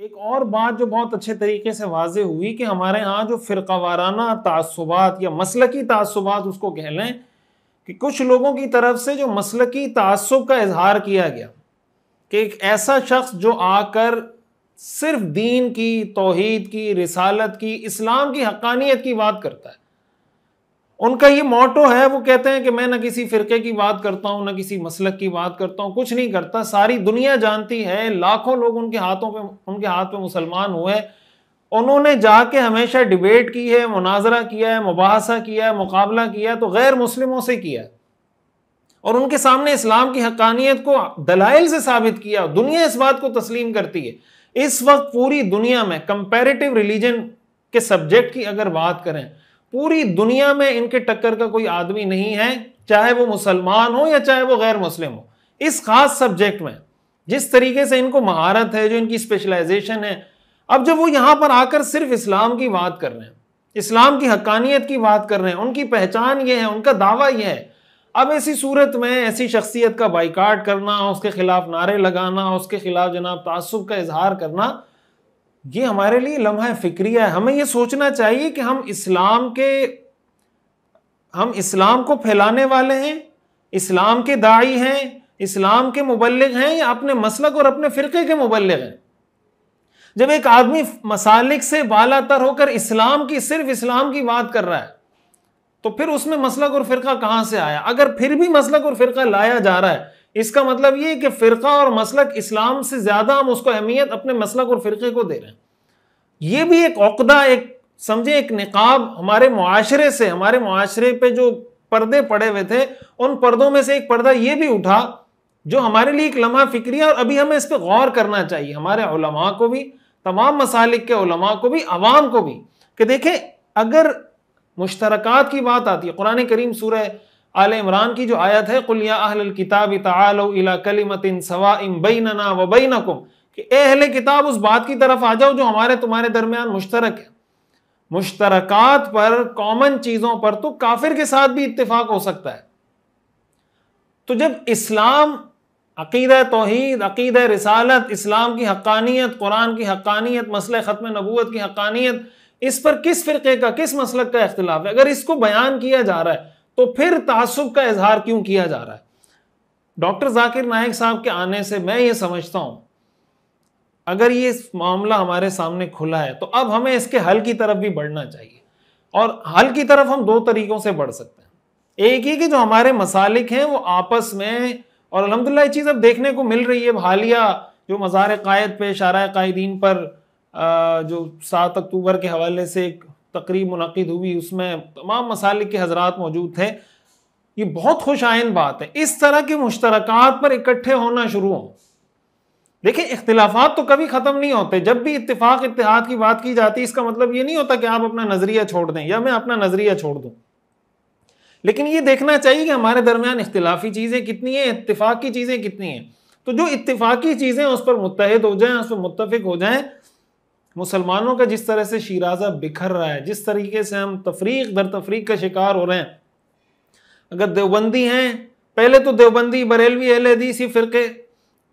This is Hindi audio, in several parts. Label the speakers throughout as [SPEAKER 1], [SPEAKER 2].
[SPEAKER 1] एक और बात जो बहुत अच्छे तरीके से वाज़े हुई कि हमारे यहाँ जो फ़िरक़ावाराना तासुबात या मसलकी तासुबात उसको कह लें, कि कुछ लोगों की तरफ से जो मसलकी तासुब का इजहार किया गया कि एक ऐसा शख्स जो आकर सिर्फ दीन की, तौहीद की, रिसालत की, इस्लाम की हक़ानियत की बात करता है, उनका ये मोटो है, वो कहते हैं कि मैं ना किसी फ़िरके की बात करता हूँ, ना किसी मसलक की बात करता हूँ, कुछ नहीं करता। सारी दुनिया जानती है, लाखों लोग उनके हाथ पे मुसलमान हुए, उन्होंने जाके हमेशा डिबेट की है, मुनाजरा किया है, मुबाहसा किया है, मुकाबला किया है, तो गैर मुस्लिमों से किया है और उनके सामने इस्लाम की हक़ानियत को दलाइल से साबित किया। दुनिया इस बात को तस्लीम करती है। इस वक्त पूरी दुनिया में कंपैरेटिव रिलीजन के सब्जेक्ट की अगर बात करें, पूरी दुनिया में इनके टक्कर का कोई आदमी नहीं है, चाहे वो मुसलमान हो या चाहे वो गैर मुस्लिम हो। इस खास सब्जेक्ट में जिस तरीके से इनको महारत है, जो इनकी स्पेशलाइजेशन है, अब जब वो यहां पर आकर सिर्फ इस्लाम की बात कर रहे हैं, इस्लाम की हक़ानियत की बात कर रहे हैं, उनकी पहचान ये है, उनका दावा ये है, अब ऐसी सूरत में ऐसी शख्सियत का बाइकाट करना, उसके खिलाफ नारे लगाना, उसके खिलाफ जनाब तासुब का इजहार करना, ये हमारे लिए लम्हा फिक्रिया है। हमें ये सोचना चाहिए कि हम इस्लाम को फैलाने वाले हैं, इस्लाम के दाई हैं, इस्लाम के मुबल्लिग हैं, या अपने मसलक और अपने फ़िरके के मुबल्लिग हैं। जब एक आदमी मसालिक से बालातर होकर सिर्फ इस्लाम की बात कर रहा है, तो फिर उसमें मसलक और फ़िरका कहां से आया? अगर फिर भी मसलक और फ़िरका लाया जा रहा है, इसका मतलब ये कि फ़िरका और मसलक इस्लाम से ज़्यादा हम उसको अहमियत अपने मसलक और फ़िरके को दे रहे हैं। ये भी एक औक़दा, एक समझे, एक निकाब हमारे मुआशरे से, हमारे मुआशरे पे जो पर्दे पड़े हुए थे, उन पर्दों में से एक पर्दा ये भी उठा जो हमारे लिए एक लम्हा फिक्रिया, और अभी हमें इस पर गौर करना चाहिए, हमारे उलमा को भी, तमाम मसालिक के उलमा को भी, अवाम को भी, कि देखें अगर मुश्तरकात की बात आती है, कुरान करीम सूरह आले इमरान की जो आयत है, कुल या अहलल किताब ताअलू इला कलिमतिन सवाइन बैनना व बैनकुम, कि ए अहले किताब उस बात की तरफ आ जाओ जो हमारे तुम्हारे दरमियान मुश्तरक है। मुश्तरकात पर, कॉमन चीजों पर तो काफिर के साथ भी इत्तिफाक हो सकता है। तो जब इस्लाम, अकीदा तौहीद, अकीदा रिसालत, इस्लाम की हक़ानियत, कुरान की हक़ानियत, मसले ख़त्म नबूवत की हक़ानियत, इस पर किस फ़िरके का, किस मसलक का इख्तिलाफ है, अगर इसको बयान किया जा रहा है, तो फिर तासुब का इजहार क्यों किया जा रहा है? डॉक्टर जाकिर नाइक साहब के आने से मैं ये समझता हूं, अगर ये मामला हमारे सामने खुला है, तो अब हमें इसके हल की तरफ भी बढ़ना चाहिए। और हल की तरफ हम दो तरीकों से बढ़ सकते हैं। एक ही कि जो हमारे मसालिक हैं वो आपस में, और अल्हम्दुलिल्लाह ये चीज़ अब देखने को मिल रही है, हालिया जो मज़ार कायद पे शारा कायदीन पर जो 7 अक्टूबर के हवाले से एक तकरीब मुनक़िद हुई, उसमें तमाम मसालिक के हजरात मौजूद थे। ये बहुत खुश आइन बात है, इस तरह के मुश्तरकात पर इकट्ठे होना शुरू हों। देखिए, इख्तिलाफात तो कभी ख़त्म नहीं होते। जब भी इत्तिफाक इत्तिहाद की बात की जाती है, इसका मतलब ये नहीं होता कि आप अपना नज़रिया छोड़ दें या मैं अपना नज़रिया छोड़ दूं, लेकिन ये देखना चाहिए कि हमारे दरमियान इख्तिलाफी चीज़ें कितनी हैं, इत्तिफाक की चीज़ें कितनी हैं। तो जो इत्तिफाकी चीज़ें उस पर मुत्तहिद हो जाएं, उस पर मुत्तफिक हो जाएं। मुसलमानों का जिस तरह से शिराजा बिखर रहा है, जिस तरीके से हम तफरीक दर तफरीक का शिकार हो रहे हैं, अगर देवबंदी हैं, पहले तो देवबंदी, बरेलवी, अहले हदीसी फ़िरके,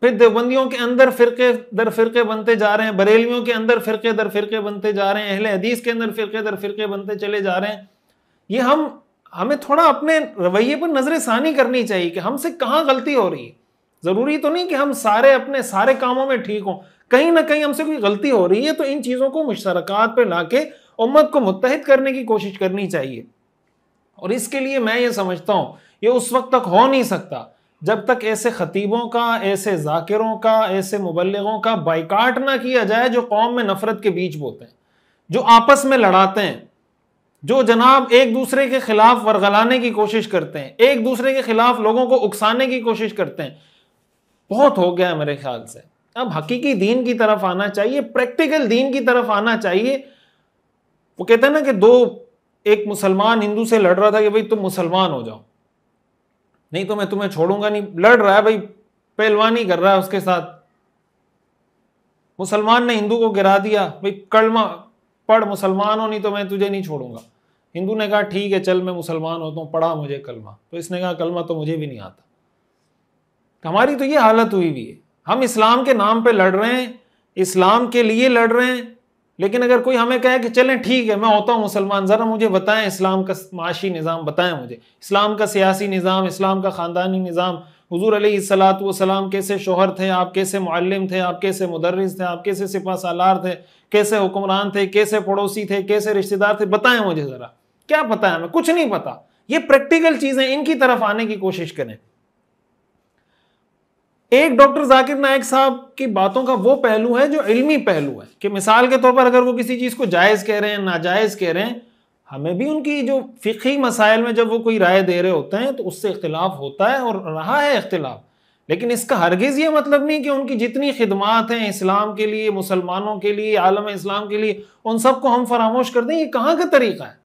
[SPEAKER 1] फिर देवबंदियों के अंदर फ़िरके दर फ़िरके बनते जा रहे हैं, बरेलवियों के अंदर फ़िरके दर फ़िरके बनते जा रहे हैं, अहले हदीस के अंदर फ़िरके दर फ़िरके बनते चले जा रहे हैं। ये हमें थोड़ा अपने रवैये पर नजर सानी करनी चाहिए कि हमसे कहाँ गलती हो रही है। ज़रूरी तो नहीं कि हम सारे अपने सारे कामों में ठीक हों, कहीं ना कहीं हमसे कोई गलती हो रही है, तो इन चीज़ों को मुश्तरकात पे लाके उम्मत को मुत्तहिद करने की कोशिश करनी चाहिए। और इसके लिए मैं ये समझता हूँ, ये उस वक्त तक हो नहीं सकता जब तक ऐसे खतीबों का, ऐसे जाकिरों का, ऐसे मुबल्लिगों का बाइकाट ना किया जाए जो कौम में नफरत के बीज बोते हैं, जो आपस में लड़ाते हैं, जो जनाब एक दूसरे के खिलाफ वरगलाने की कोशिश करते हैं, एक दूसरे के खिलाफ लोगों को उकसाने की कोशिश करते हैं। बहुत हो गया है मेरे ख्याल से। अब हकीकी दीन की तरफ आना चाहिए, प्रैक्टिकल दीन की तरफ आना चाहिए। वो कहते हैं ना कि एक मुसलमान हिंदू से लड़ रहा था कि भाई तुम मुसलमान हो जाओ, नहीं तो मैं तुम्हें छोड़ूंगा नहीं। लड़ रहा है भाई, पहलवानी कर रहा है उसके साथ। मुसलमान ने हिंदू को गिरा दिया, भाई कलमा पढ़, मुसलमान हो, नहीं तो मैं तुझे नहीं छोड़ूंगा। हिंदू ने कहा ठीक है चल मैं मुसलमान होता हूँ, पढ़ा मुझे कलमा। तो इसने कहा कलमा तो मुझे भी नहीं आता। हमारी तो ये हालत हुई हुई है, हम इस्लाम के नाम पे लड़ रहे हैं, इस्लाम के लिए लड़ रहे हैं, लेकिन अगर कोई हमें कहे कि चलें ठीक है मैं होता हूँ मुसलमान, ज़रा मुझे बताएं इस्लाम का माशी निज़ाम बताएं, मुझे इस्लाम का सियासी निज़ाम, इस्लाम का ख़ानदानी निज़ाम, हुज़ूर अलैहिस्सलातु वस्सलाम कैसे शोहर थे, आप कैसे मुअल्लिम थे, आप कैसे मुदर्रिस थे, आप कैसे सिपा सालार थे, कैसे हुक्मरान थे, कैसे पड़ोसी थे, कैसे रिश्तेदार थे, बताएं मुझे ज़रा, क्या पता है हमें? कुछ नहीं पता। ये प्रैक्टिकल चीज़ें, इनकी तरफ आने की कोशिश करें। एक डॉक्टर जाकिर नाइक साहब की बातों का वो पहलू है जो इल्मी पहलू है, कि मिसाल के तौर पर अगर वो किसी चीज़ को जायज़ कह रहे हैं, नाजायज़ कह रहे हैं, हमें भी उनकी जो फ़िक़ही मसाइल में जब वो कोई राय दे रहे होते हैं तो उससे इख्तिलाफ होता है और रहा है इख्तिलाफ, लेकिन इसका हरगिज़ ये मतलब नहीं कि उनकी जितनी खिदमात हैं इस्लाम के लिए, मुसलमानों के लिए, आलम इस्लाम के लिए, उन सबको हम फरामोश कर दें। ये कहाँ का तरीक़ा है?